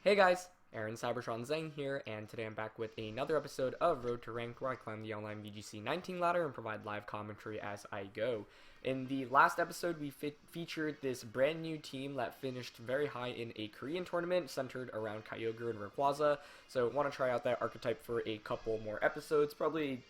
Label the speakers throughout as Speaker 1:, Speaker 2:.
Speaker 1: Hey guys, Aaron Cybertron Zhang here, and today I'm back with another episode of Road to Rank, where I climb the online VGC 19 ladder and provide live commentary as I go. In the last episode, we featured this brand new team that finished very high in a Korean tournament centered around RayOgre and Rayquaza, so I want to try out that archetype for a couple more episodes, probably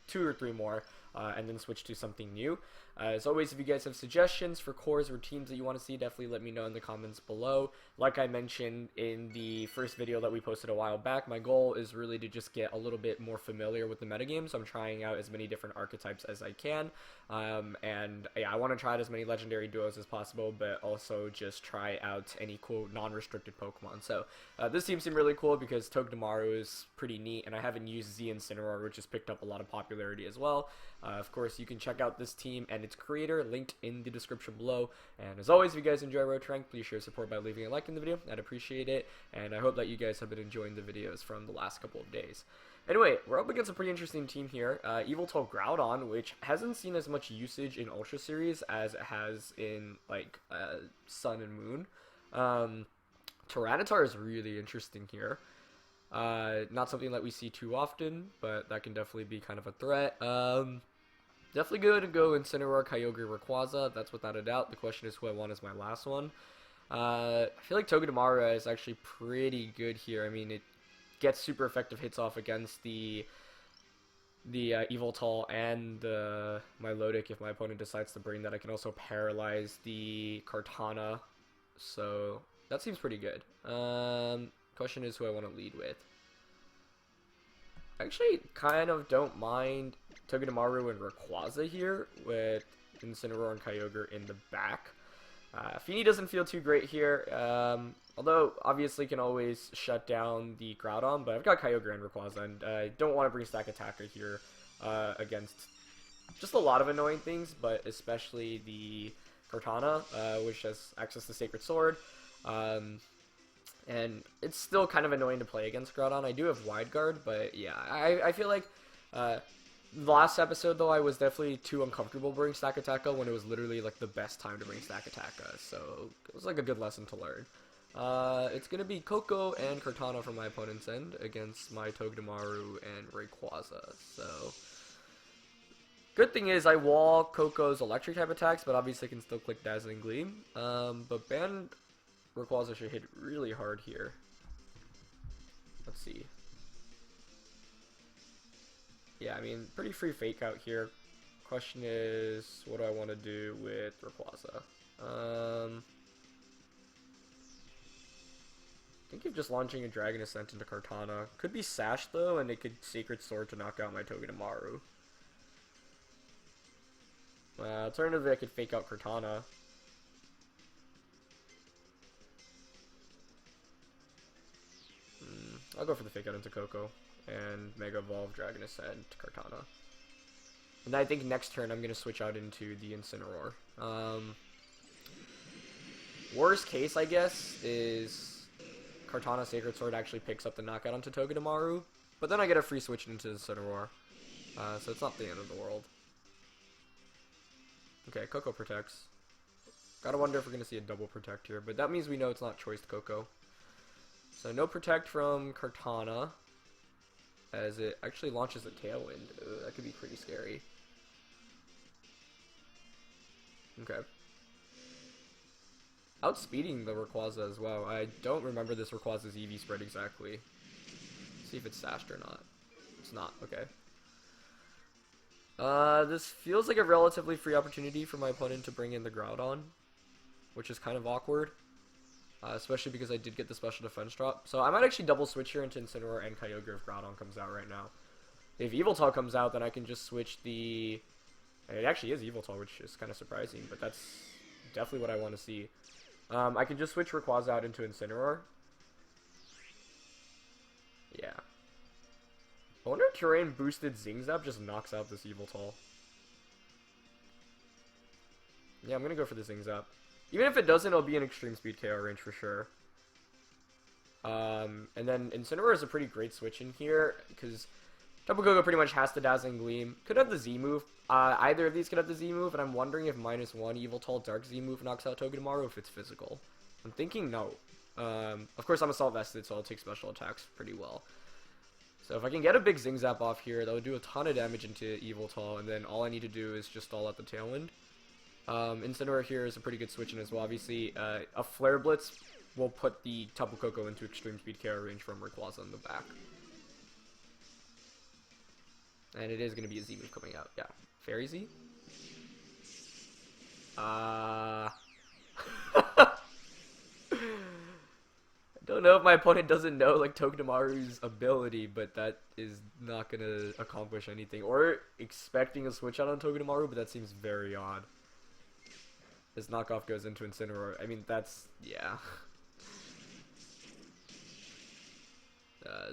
Speaker 1: 2 or 3 more, and then switch to something new. As always, if you guys have suggestions for cores or teams that you want to see, definitely let me know in the comments below. Like I mentioned in the first video that we posted a while back, my goal is really to just get a little bit more familiar with the metagame, so I'm trying out as many different archetypes as I can. And yeah, I want to try out as many legendary duos as possible, but also just try out any cool non-restricted Pokemon. So this team seemed really cool because Togedemaru is pretty neat, and I haven't used Z Incineroar, which has picked up a lot of popularity as well. Of course, you can check out this team and its creator linked in the description below. And as always, if you guys enjoy Road to Rank, please show support by leaving a like in the video. I'd appreciate it, and I hope that you guys have been enjoying the videos from the last couple of days. Anyway, we're up against a pretty interesting team here. Yveltal Groudon, which hasn't seen as much usage in Ultra Series as it has in like Sun and Moon. Tyranitar is really interesting here. Not something that we see too often, but that can definitely be kind of a threat. Definitely good to go Incineroar, Kyogre, Rayquaza. That's without a doubt. The question is who I want as my last one. I feel like Togedemaru is actually pretty good here. I mean, it gets super effective hits off against the Yveltal and Milotic if my opponent decides to bring that. I can also paralyze the Kartana, so that seems pretty good. Question is who I want to lead with. I actually kind of don't mind Togedemaru and Rayquaza here with Incineroar and Kyogre in the back. Feeny doesn't feel too great here, although obviously can always shut down the Groudon, but I've got Kyogre and Rayquaza, and I don't want to bring Stack Attacker here against just a lot of annoying things, but especially the Kartana, which has access to Sacred Sword. And it's still kind of annoying to play against Groudon. I do have Wide Guard, but yeah, I feel like last episode, though, I was definitely too uncomfortable bringing Stack Attacker when it was literally like the best time to bring Stack Attacker, so it was like a good lesson to learn. It's going to be Koko and Kartana from my opponent's end against my Togedemaru and Rayquaza, so good thing is I wall Koko's electric type attacks, but obviously I can still click Dazzling Gleam, but Band Rayquaza should hit really hard here. Let's see. Yeah, I mean, pretty free fake out here. Question is, what do I want to do with Rayquaza? I think if just launching a Dragon Ascent into Kartana. Could be Sash, though, and it could Sacred Sword to knock out my Togedemaru. Alternatively, I could fake out Kartana. I'll go for the fake out into Koko and Mega Evolve Dragon Ascent Kartana. And I think next turn I'm going to switch out into the Incineroar. Worst case, I guess, is Kartana Sacred Sword actually picks up the knockout onto Togedemaru, but then I get a free switch into Incineroar, so it's not the end of the world. Okay, Koko protects. Gotta wonder if we're going to see a double protect here, but that means we know it's not choiced Koko. So no protect from Kartana, as it actually launches a Tailwind. Ooh, that could be pretty scary. Okay. Outspeeding the Rayquaza as well. I don't remember this Rayquaza's EV spread exactly. Let's see if it's sashed or not. It's not. Okay. This feels like a relatively free opportunity for my opponent to bring in the Groudon, which is kind of awkward. Especially because I did get the special defense drop. So I might actually double switch here into Incineroar and Kyogre if Groudon comes out right now. If Yveltal comes out, then I can just switch the... It actually is Yveltal, which is kind of surprising, but that's definitely what I want to see. I can just switch Rayquaza out into Incineroar. Yeah. I wonder if Terrain boosted Zingzap just knocks out this Yveltal. Yeah, I'm going to go for the Zingzap. Even if it doesn't, it'll be an extreme speed KO range for sure. And then Incineroar is a pretty great switch in here, because Tapu Koko pretty much has to Dazzling Gleam. Could have the Z move. Either of these could have the Z move, and I'm wondering if -1 Yveltal Dark Z move knocks out Togedemaru if it's physical. I'm thinking no. Of course, I'm Assault Vested, so I'll take special attacks pretty well. So if I can get a big Zing Zap off here, that would do a ton of damage into Yveltal, and then all I need to do is just stall out the Tailwind. Incineroar here is a pretty good switch in as well. Obviously, a Flare Blitz will put the Tapu Koko into Extreme Speed KO range from Rayquaza in the back. And it is going to be a Z move coming out. Yeah. Fairy Z? I don't know if my opponent doesn't know, like, Togedemaru's ability, but that is not going to accomplish anything. Or expecting a switch out on Togedemaru, but that seems very odd. This knockoff goes into Incineroar. I mean, that's... yeah.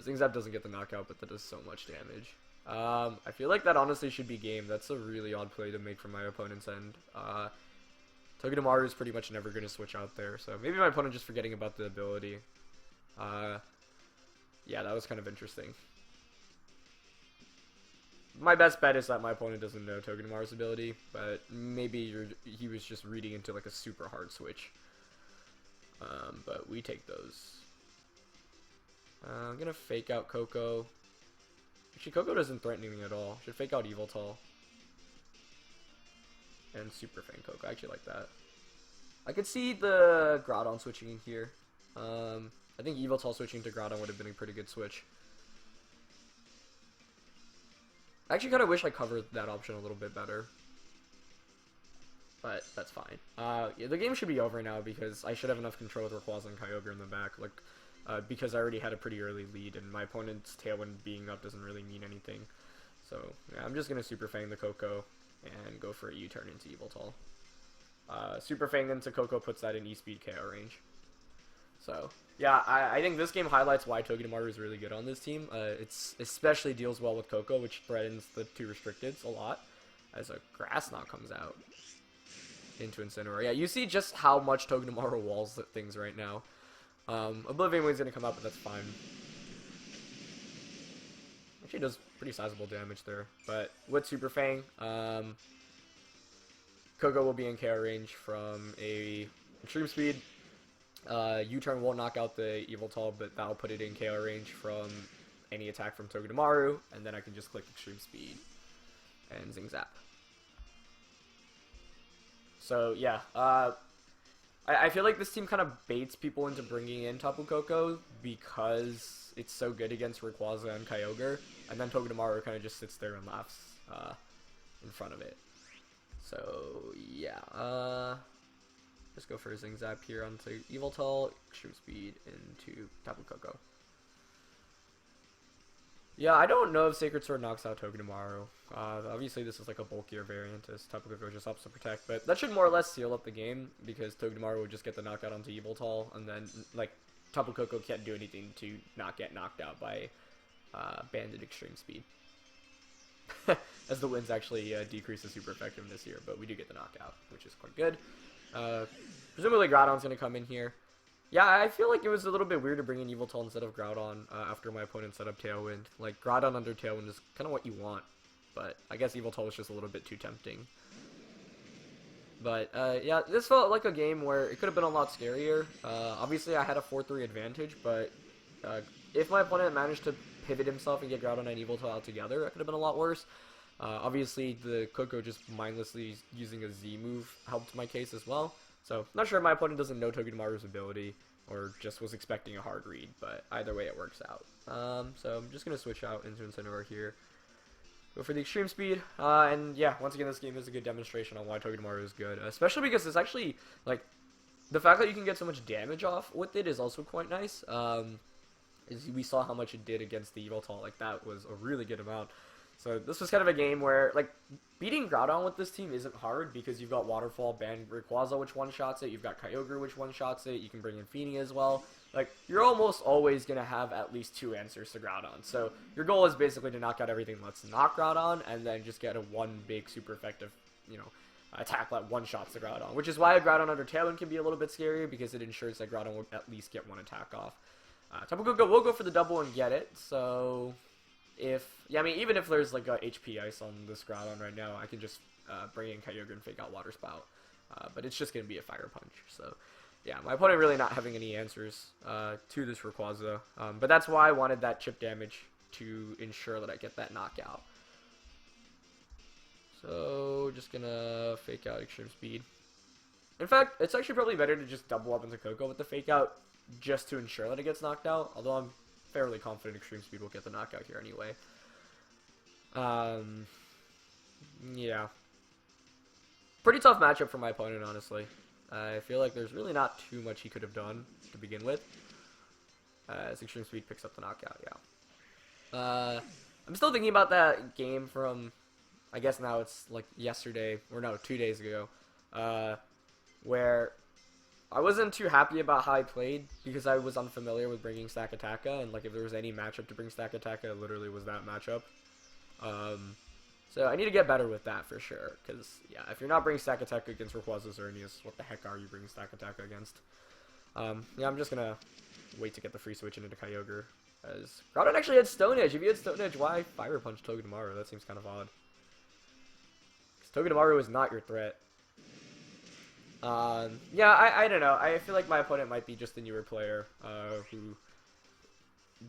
Speaker 1: Zing Zap doesn't get the knockout, but that does so much damage. I feel like that honestly should be game. That's a really odd play to make from my opponent's end. Togedemaru is pretty much never going to switch out there, so maybe my opponent just forgetting about the ability. Yeah, that was kind of interesting. My best bet is that my opponent doesn't know Togedemaru's ability, but maybe he was just reading into like a super hard switch. But we take those. I'm gonna fake out Koko. Actually, Koko doesn't threaten me at all. Should fake out Yveltal. And Super Fang Koko. I actually like that. I could see the Groudon switching in here. I think Yveltal switching to Groudon would have been a pretty good switch. I actually kind of wish I covered that option a little bit better. But that's fine. Yeah, the game should be over now because I should have enough control with Rayquaza and Kyogre in the back. Like, because I already had a pretty early lead, and my opponent's Tailwind being up doesn't really mean anything. So, yeah, I'm just going to Super Fang the Koko and go for a U-turn into Yveltal. Super Fang into Koko puts that in E-Speed KO range. So, yeah, I think this game highlights why Togedemaru is really good on this team. It's especially deals well with Koko, which threatens the two restricteds a lot, as a Grass Knot comes out into Incineroar. Yeah, you see just how much Togedemaru walls things right now. Oblivion Wing's gonna come out, but that's fine. Actually does pretty sizable damage there. But with Super Fang, Koko will be in KO range from a Extreme Speed. U-turn won't knock out the Yveltal, but that'll put it in KO range from any attack from Togedemaru, and then I can just click Extreme Speed and Zing Zap. So yeah, I feel like this team kind of baits people into bringing in Tapu Koko because it's so good against Rayquaza and Kyogre, and then Togedemaru kind of just sits there and laughs in front of it. So yeah, just go for a Zing Zap here onto Yveltal, Extreme Speed into Tapu Koko. Yeah, I don't know if Sacred Sword knocks out Togedemaru. Obviously, this is like a bulkier variant as Tapu Koko just helps to protect, but that should more or less seal up the game because Togedemaru would just get the knockout onto Yveltal, and then like Tapu Koko can't do anything to not get knocked out by Banded Extreme Speed. As the winds actually decrease the super effectiveness here, but we do get the knockout, which is quite good. Presumably Groudon's going to come in here. Yeah, I feel like it was a little bit weird to bring in Yveltal instead of Groudon after my opponent set up Tailwind. Like, Groudon under Tailwind is kind of what you want, but I guess Yveltal was just a little bit too tempting. But, yeah, this felt like a game where it could have been a lot scarier. Obviously, I had a 4-3 advantage, but if my opponent managed to pivot himself and get Groudon and Yveltal out together, it could have been a lot worse. Obviously, the Koko just mindlessly using a Z move helped my case as well. So, not sure if my opponent doesn't know Togedemaru's ability, or just was expecting a hard read, but either way it works out. So, I'm just going to switch out into Incineroar here. Go for the Extreme Speed, and yeah, once again, this game is a good demonstration on why Togedemaru is good, especially because it's actually, like, the fact that you can get so much damage off with it is also quite nice. We saw how much it did against the Yveltal, like, that was a really good amount. So this was kind of a game where, like, beating Groudon with this team isn't hard because you've got Waterfall, Band Rayquaza, which one-shots it. You've got Kyogre, which one-shots it. You can bring in Feeny as well. Like, you're almost always going to have at least 2 answers to Groudon. So your goal is basically to knock out everything that's not Groudon and then just get a one big super effective, you know, attack that one-shots the Groudon. Which is why a Groudon under Tailwind can be a little bit scarier because it ensures that Groudon will at least get one attack off. Tapu Koko will go for the double and get it, so... I mean, even if there's like a HP ice on this Groudon right now, I can just bring in Kyogre and fake out Water Spout. But it's just going to be a Fire Punch. So, yeah, my opponent really not having any answers to this Rayquaza. But that's why I wanted that chip damage to ensure that I get that knockout. So, just gonna fake out Extreme Speed. In fact, it's actually probably better to just double up into Coco with the fake out just to ensure that it gets knocked out. Although I'm fairly confident Extreme Speed will get the knockout here anyway. Yeah. Pretty tough matchup for my opponent, honestly. I feel like there's really not too much he could have done to begin with. As Extreme Speed picks up the knockout, yeah. I'm still thinking about that game from, I guess now it's like yesterday, or no, 2 days ago, where I wasn't too happy about how I played because I was unfamiliar with bringing Stakataka, and like if there was any matchup to bring Stakataka, it literally was that matchup. So I need to get better with that for sure, because yeah, if you're not bringing Stakataka against Rayquaza Xerneas, what the heck are you bringing Stakataka against? Yeah, I'm just gonna wait to get the free switch into Kyogre, as Groudon actually had Stone Edge. If you had Stone Edge, why Fire Punch Togedemaru? That seems kind of odd. Togedemaru is not your threat. Yeah, I don't know. I feel like my opponent might be just a newer player who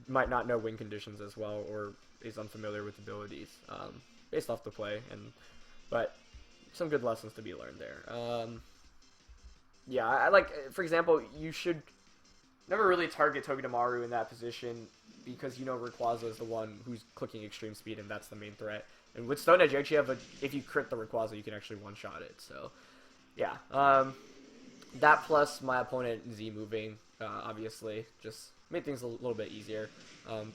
Speaker 1: might not know win conditions as well, or is unfamiliar with abilities based off the play. But some good lessons to be learned there. Yeah, I like, for example, you should never really target Togedemaru in that position because you know Rayquaza is the one who's clicking Extreme Speed, and that's the main threat. And with Stone Edge, you actually have if you crit the Rayquaza, you can actually one-shot it. So, yeah. That plus my opponent Z moving, obviously, just made things a little bit easier.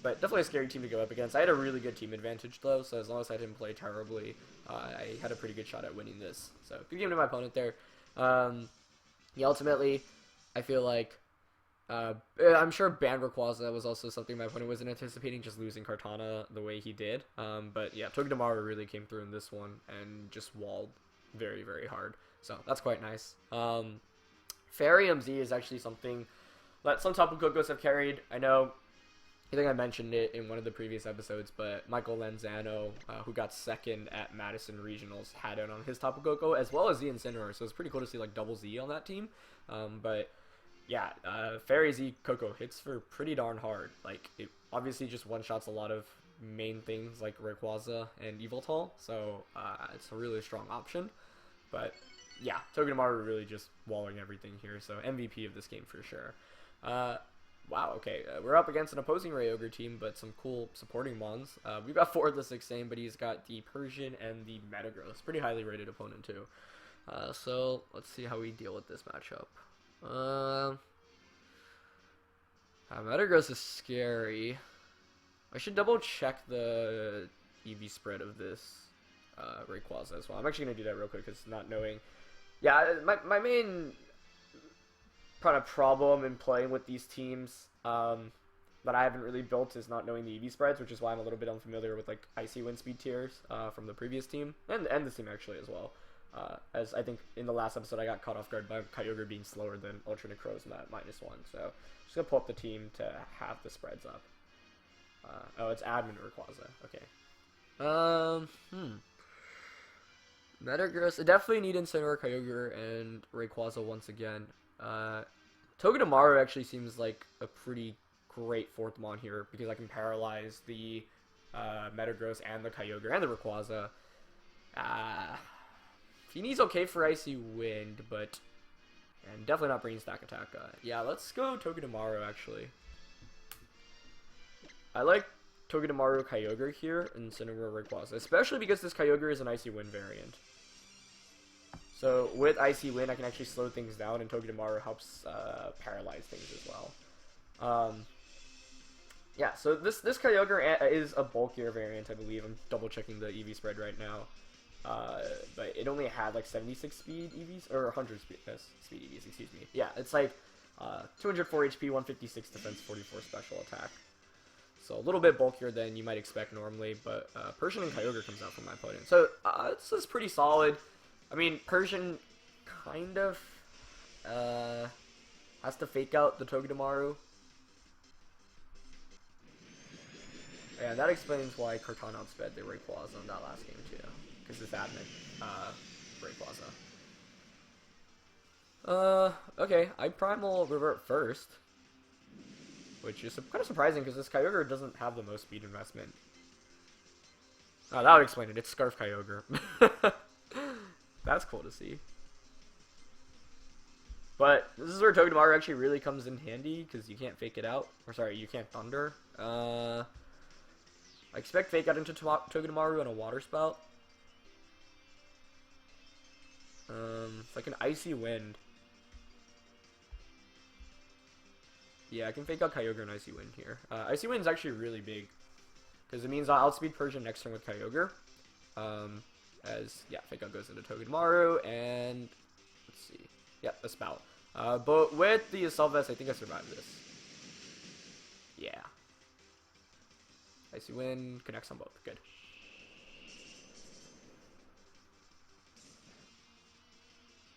Speaker 1: But definitely a scary team to go up against. I had a really good team advantage, though, so as long as I didn't play terribly, I had a pretty good shot at winning this. So, good game to my opponent there. Yeah, ultimately, I feel like I'm sure Banned Rayquaza was also something my opponent wasn't anticipating, just losing Kartana the way he did. But yeah, Togedemaru really came through in this one and just walled very, very hard. So that's quite nice. Fairy MZ is actually something that some Tapu Kokos have carried. I think I mentioned it in one of the previous episodes, but Michael Lanzano, who got second at Madison Regionals, had it on his Tapu Koko, as well as Z Incineroar, so it's pretty cool to see like double Z on that team. But yeah, Fairy Z Koko hits for pretty darn hard. Like, it obviously just one-shots a lot of main things like Rayquaza and Yveltal, so it's a really strong option. But yeah, Togedemaru really just walling everything here, so MVP of this game for sure. Wow, okay, we're up against an opposing RayOgre team, but some cool supporting mons. We've got 4 of the 6 same, but he's got the Persian and the Metagross. Pretty highly rated opponent, too. So, let's see how we deal with this matchup. Metagross is scary. I should double check the EV spread of this Rayquaza as well. I'm actually going to do that real quick, because not knowing... Yeah, my main kind of problem in playing with these teams that I haven't really built is not knowing the EV spreads, which is why I'm a little bit unfamiliar with like Icy Wind Speed tiers from the previous team, and this team actually as well. As I think in the last episode I got caught off guard by Kyogre being slower than Ultra Necrozma at -1, so just going to pull up the team to have the spreads up. Oh, it's Admin Rayquaza, okay. Metagross, I definitely need Incineroar, Kyogre, and Rayquaza once again. Togedemaru actually seems like a pretty great 4th mon here, because I can paralyze the Metagross and the Kyogre and the Rayquaza. Feeni's okay for Icy Wind, but... And definitely not bringing Stakataka. Yeah, let's go Togedemaru, actually. I like Togedemaru Kyogre here, and Incineroar Rayquaza, especially because this Kyogre is an Icy Wind variant. So with Icy Wind, I can actually slow things down, and Togedemaru helps paralyze things as well. Yeah, so this Kyogre is a bulkier variant, I believe. I'm double checking the EV spread right now. But it only had like 76 speed EVs, or 100 speed EVs, excuse me. Yeah, it's like 204 HP, 156 defense, 44 special attack. So a little bit bulkier than you might expect normally, but Persian and Kyogre comes out from my opponent. So this is pretty solid. I mean, Persian kind of has to fake out the Togedemaru. Yeah, that explains why Kartana outsped the Rayquaza in that last game too, because it's admin Rayquaza. Okay. I Primal Revert first, which is kind of surprising because this Kyogre doesn't have the most speed investment. Oh, that would explain it. It's Scarf Kyogre. That's cool to see. But this is where Togedemaru actually really comes in handy because you can't fake it out. Or sorry, you can't Thunder. I expect fake out into Togedemaru on a Water Spout. It's like an Icy Wind. Yeah, I can fake out Kyogre and Icy Wind here. Icy Wind is actually really big because it means I'll outspeed Persian next turn with Kyogre. Yeah, fake out goes into Togedemaru and let's see. Yep, a Spout. But with the Assault Vest, I think I survived this. Yeah. Icy Wind connects on both. Good.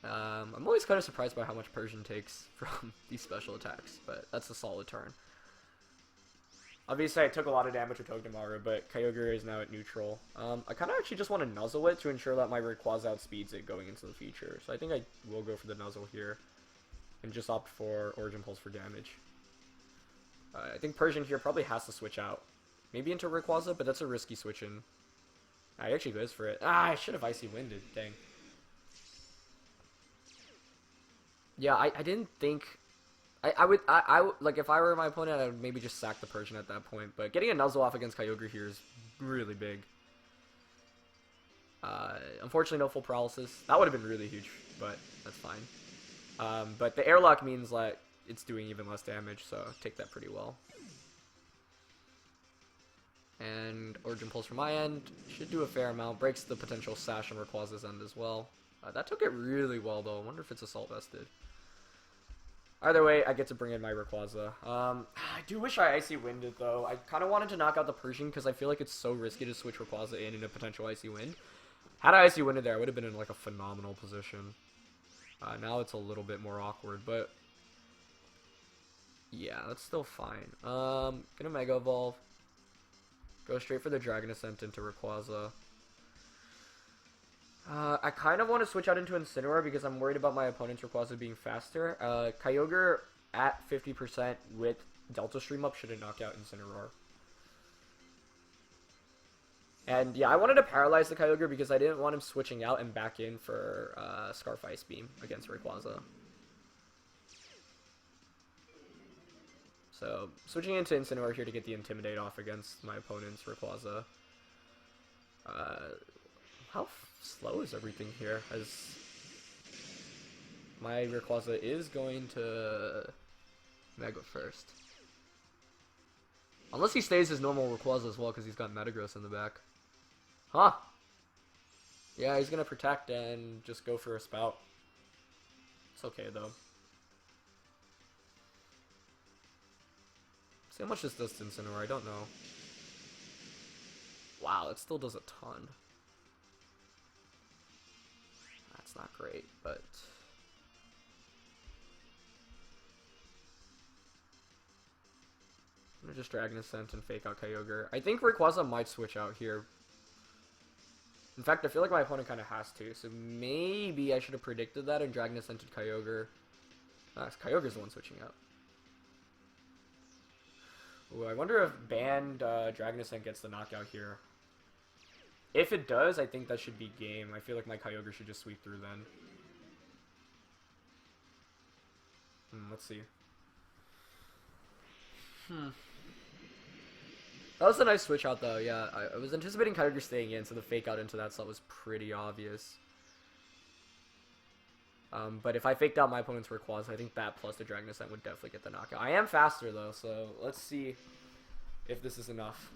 Speaker 1: I'm always kind of surprised by how much Persian takes from these special attacks, but that's a solid turn. Obviously, I took a lot of damage with Togedemaru, but Kyogre is now at neutral. I kind of actually just want to Nuzzle it to ensure that my Rayquaza outspeeds it going into the future. So I think I will go for the Nuzzle here and just opt for Origin Pulse for damage. I think Persian here probably has to switch out. Maybe into Rayquaza, but that's a risky switch in. I actually goes for it. Ah, I should have Icy Winded. Dang. Yeah, I didn't think... I would like, if I were my opponent, I would maybe just sack the Persian at that point. But getting a Nuzzle off against Kyogre here is really big. Unfortunately, no full paralysis. That would have been really huge, but that's fine. But the airlock means that it's doing even less damage, so take that pretty well. And Origin Pulse from my end should do a fair amount. Breaks the potential Sash on Rayquaza's end as well. That took it really well, though. I wonder if it's Assault Vested. Either way, I get to bring in my Rayquaza. I do wish I Icy Winded, though. I kind of wanted to knock out the Persian because I feel like it's so risky to switch Rayquaza in a potential Icy Wind. Had I Icy Winded there, I would have been in like a phenomenal position. Now it's a little bit more awkward, but yeah, that's still fine. Gonna Mega Evolve. Go straight for the Dragon Ascent into Rayquaza. I kind of want to switch out into Incineroar because I'm worried about my opponent's Rayquaza being faster. Kyogre at 50% with Delta Stream up should knock out Incineroar. And yeah, I wanted to paralyze the Kyogre because I didn't want him switching out and back in for Scarf Ice Beam against Rayquaza. So, switching into Incineroar here to get the Intimidate off against my opponent's Rayquaza. How slow is everything here? As my Rayquaza is going to Mega first. Unless he stays his normal Rayquaza as well because he's got Metagross in the back. Huh. Yeah, he's going to Protect and just go for a Spout. It's okay, though. See how much this does to Incineroar, I don't know. Wow, it still does a ton. That's not great, but... I'm gonna just Dragon Ascent and fake out Kyogre. I think Rayquaza might switch out here. In fact, I feel like my opponent kind of has to, so maybe I should have predicted that and Dragon Ascented Kyogre. Kyogre's the one switching out. Ooh, I wonder if Banned Dragon Ascent gets the knockout here. If it does, I think that should be game. I feel like my Kyogre should just sweep through then. Let's see. That was a nice switch out, though. Yeah, I was anticipating Kyogre staying in, so the fake out into that slot was pretty obvious. But if I faked out my opponent's Rayquaza, I think that plus the Dragon Ascent would definitely get the knockout. I am faster, though, so let's see if this is enough.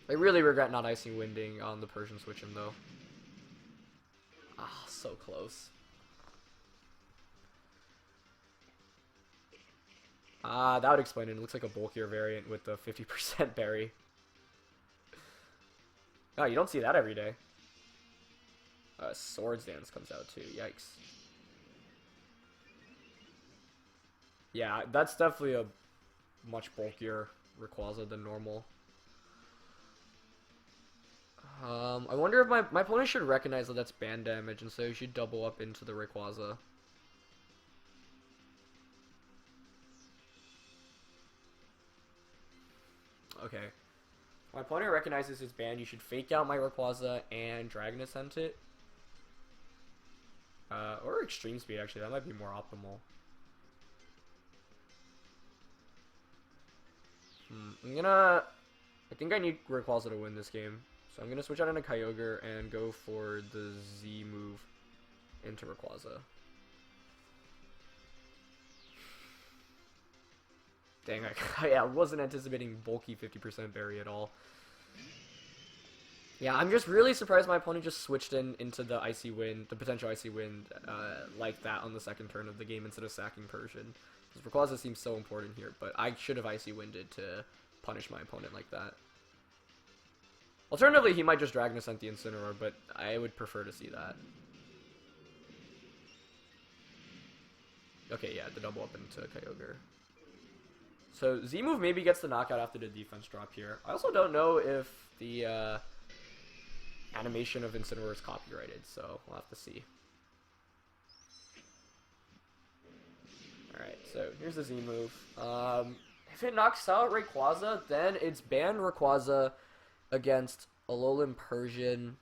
Speaker 1: I really regret not Icy Winding on the Persian switch in, though. Ah, so close. Ah, that would explain it. It looks like a bulkier variant with the 50% berry. Oh, you don't see that every day. Swords Dance comes out too. Yikes. Yeah, that's definitely a much bulkier Rayquaza than normal. I wonder if my opponent should recognize that that's band damage, and so he should double up into the Rayquaza. Okay. My opponent recognizes his band. You should fake out my Rayquaza and Dragon Ascent it. Or Extreme Speed, actually. That might be more optimal. I think I need Rayquaza to win this game. So I'm gonna switch out into Kyogre and go for the Z move into Rayquaza. Dang, I wasn't anticipating bulky 50% berry at all. Yeah, I'm just really surprised my opponent just switched into the Icy Wind, the potential Icy Wind, like that on the second turn of the game instead of sacking Persian. Because Rayquaza seems so important here, but I should have Icy Winded to punish my opponent like that. Alternatively, he might just Dragon Ascent the Incineroar, but I would prefer to see that. Okay, yeah, the double up into Kyogre. So Z-move maybe gets the knockout after the defense drop here. I also don't know if the animation of Incineroar is copyrighted, so we'll have to see. Alright, so here's the Z-move. If it knocks out Rayquaza, then it's banned Rayquaza against Alolan Persian.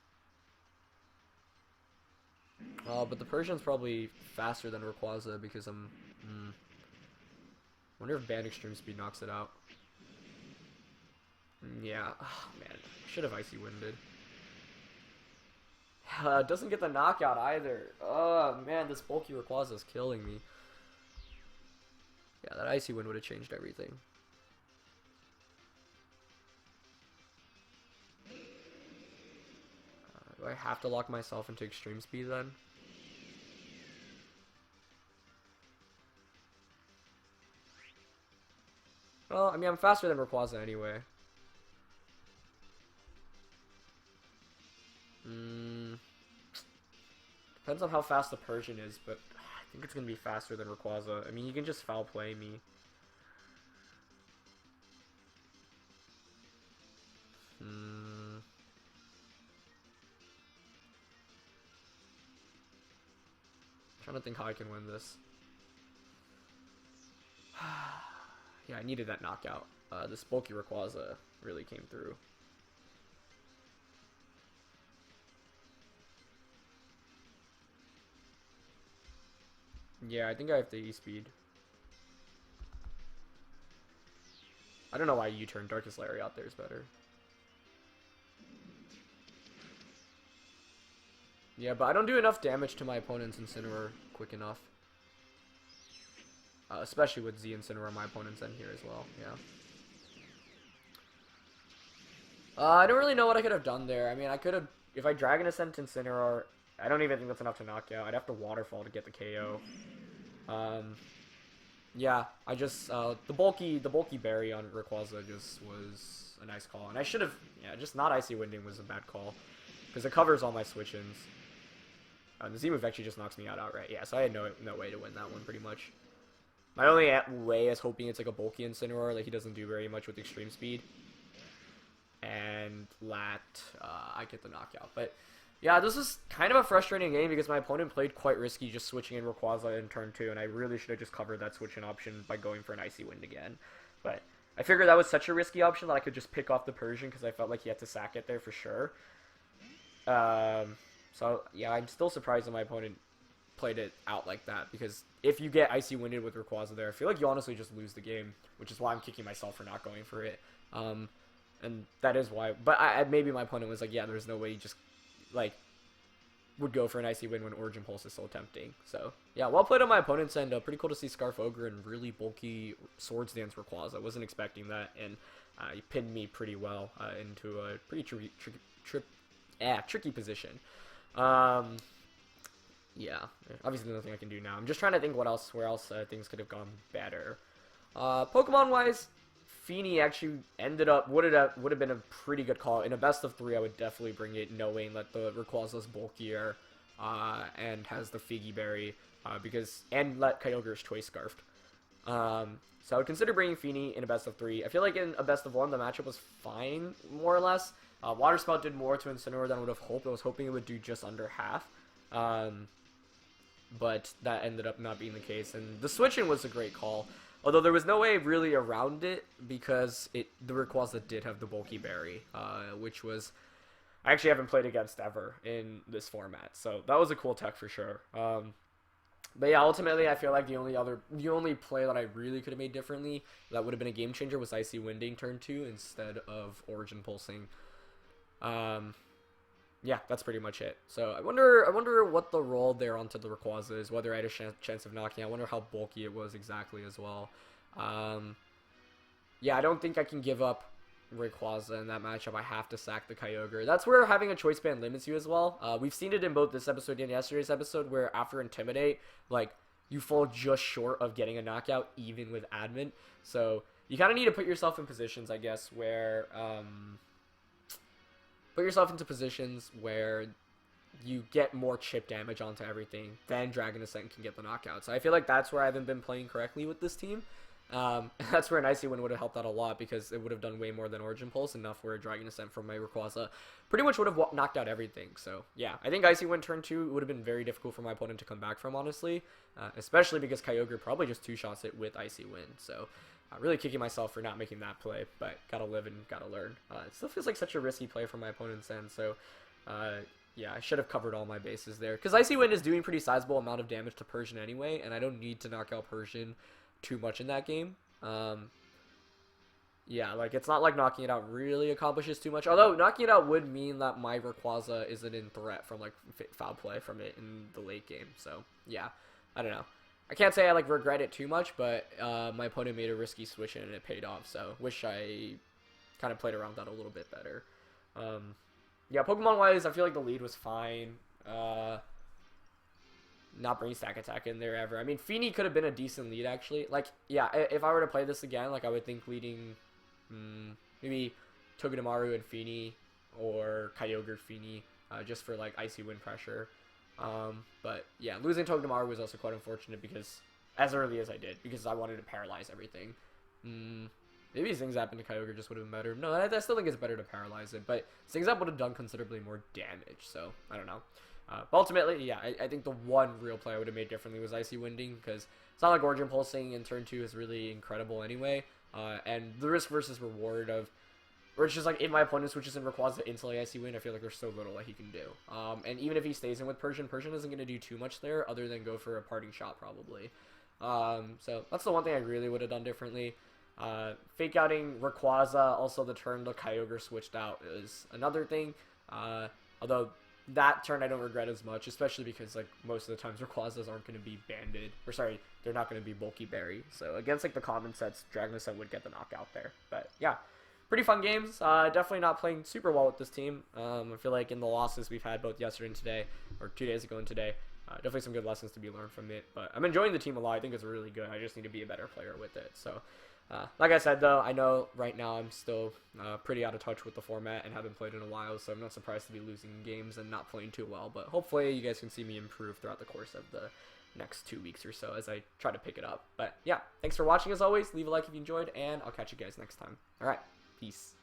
Speaker 1: But the Persian's probably faster than Rayquaza because I'm... wonder if Band Extreme Speed knocks it out. Yeah. Oh, man. I should have Icy Winded. Doesn't get the knockout either. Oh, man. This bulky Rayquaza is killing me. Yeah, that Icy Wind would have changed everything. Do I have to lock myself into Extreme Speed then? Well, I mean, I'm faster than Rayquaza anyway. Depends on how fast the Persian is, but I think it's going to be faster than Rayquaza. I mean, you can just foul play me. Trying to think how I can win this. Yeah, I needed that knockout. This bulky Rayquaza really came through. Yeah, I think I have the E-Speed. I don't know why U-turn. Darkest Larry out there is better. Yeah, but I don't do enough damage to my opponent's Incineroar quick enough. Especially with Z Incineroar, my opponent's in here as well, yeah. I don't really know what I could have done there. I mean, I could have... If I Dragon Ascent Incineroar, I don't even think that's enough to knock out. I'd have to Waterfall to get the KO. Yeah, I just... the bulky berry on Rayquaza just was a nice call. And I should have... Yeah, just not Icy Winding was a bad call. Because it covers all my switch-ins. The Z-move actually just knocks me out outright. Yeah, so I had no way to win that one, pretty much. My only way is hoping it's like a bulky Incineroar, like he doesn't do very much with Extreme Speed. And I get the knockout. But yeah, this is kind of a frustrating game because my opponent played quite risky just switching in Rayquaza in turn 2, and I really should have just covered that switch-in option by going for an Icy Wind again. But I figured that was such a risky option that I could just pick off the Persian because I felt like he had to sack it there for sure. So yeah, I'm still surprised that my opponent played it out like that, because if you get Icy Winded with Rayquaza there, I feel like you honestly just lose the game, which is why I'm kicking myself for not going for it. And that is why, but maybe my opponent was like, yeah, there's no way you just, like, would go for an Icy Wind when Origin Pulse is so tempting. So, yeah, well played on my opponent's end. Pretty cool to see Scarf Ogre and really bulky Swords Dance Rayquaza. I wasn't expecting that, and he pinned me pretty well into a pretty tricky position. Yeah, obviously there's nothing I can do now. I'm just trying to think where else things could have gone better. Pokemon-wise, Feeny actually would have been a pretty good call. In a best of 3, I would definitely bring it, knowing that the Rayquaza's bulkier and has the Figgy Berry, and let Kyogre's Choice Scarfed. So I would consider bringing Feeney in a best of 3. I feel like in a best of 1, the matchup was fine, more or less. Water Spout did more to Incineroar than I would have hoped. I was hoping it would do just under half. But that ended up not being the case. And the switch-in was a great call. Although there was no way really around it because the Rayquaza did have the bulky berry, which was... I actually haven't played against ever in this format. So that was a cool tech for sure. But yeah, ultimately, I feel like the only play that I really could have made differently that would have been a game changer was Icy Winding turn 2 instead of Origin Pulsing. Yeah, that's pretty much it. So I wonder what the roll there onto the Rayquaza is, whether I had a chance of knocking. I wonder how bulky it was exactly as well. Yeah, I don't think I can give up Rayquaza in that matchup. I have to sack the Kyogre. That's where having a choice band limits you as well. We've seen it in both this episode and yesterday's episode, where after Intimidate, like, you fall just short of getting a knockout, even with Adamant. So you kind of need to put yourself in positions, I guess, where you get more chip damage onto everything, then Dragon Ascent can get the knockout. So I feel like that's where I haven't been playing correctly with this team. That's where an Icy Wind would have helped out a lot because it would have done way more than Origin Pulse, enough where Dragon Ascent from my Rayquaza pretty much would have knocked out everything. So yeah, I think Icy Wind turn 2 would have been very difficult for my opponent to come back from, honestly, especially because Kyogre probably just 2-shots it with Icy Wind. So really kicking myself for not making that play, but gotta live and gotta learn. It still feels like such a risky play from my opponent's end, so yeah, I should have covered all my bases there. Because Icy Wind is doing pretty sizable amount of damage to Persian anyway, and I don't need to knock out Persian too much in that game. Yeah, like, it's not like knocking it out really accomplishes too much. Although, knocking it out would mean that my Rayquaza isn't in threat from, like, foul play from it in the late game. So, yeah, I don't know. I can't say I, like, regret it too much, but my opponent made a risky switch in and it paid off. So, wish I kind of played around that a little bit better. Yeah, Pokemon-wise, I feel like the lead was fine. Not bringing Stack Attack in there ever. I mean, Feeney could have been a decent lead, actually. Like, yeah, if I were to play this again, like, I would think leading maybe Togedemaru and Feeney or Kyogre Feeney just for, like, Icy Wind pressure. But, yeah, losing Togedemaru was also quite unfortunate because, as early as I did, because I wanted to paralyze everything. Maybe Zing Zap into Kyogre just would have been better. No, I still think it's better to paralyze it, but Zing Zap would have done considerably more damage, so I don't know. But ultimately, yeah, I think the one real play I would have made differently was Icy Winding, because it's not like Origin Pulsing in turn 2 is really incredible anyway, and the risk versus reward of, where it's just like, if my opponent switches in Rayquaza into like Icy Wind, I feel like there's so little that he can do. And even if he stays in with Persian isn't going to do too much there, other than go for a parting shot, probably. So that's the one thing I really would have done differently. Fake outing Rayquaza, also the turn the Kyogre switched out is another thing. Although that turn I don't regret as much, especially because like most of the times Rayquazas aren't going to be banded, or sorry, they're not going to be bulky berry. So against like the common sets, Dragon Ascent would get the knockout there. But yeah, pretty fun games. Definitely not playing super well with this team. I feel like in the losses we've had both yesterday and today, or 2 days ago and today, definitely some good lessons to be learned from it. But I'm enjoying the team a lot. I think it's really good. I just need to be a better player with it. So like I said, though, I know right now I'm still pretty out of touch with the format and haven't played in a while, so I'm not surprised to be losing games and not playing too well. But hopefully you guys can see me improve throughout the course of the next 2 weeks or so as I try to pick it up. But yeah, thanks for watching as always. Leave a like if you enjoyed, and I'll catch you guys next time. All right, peace.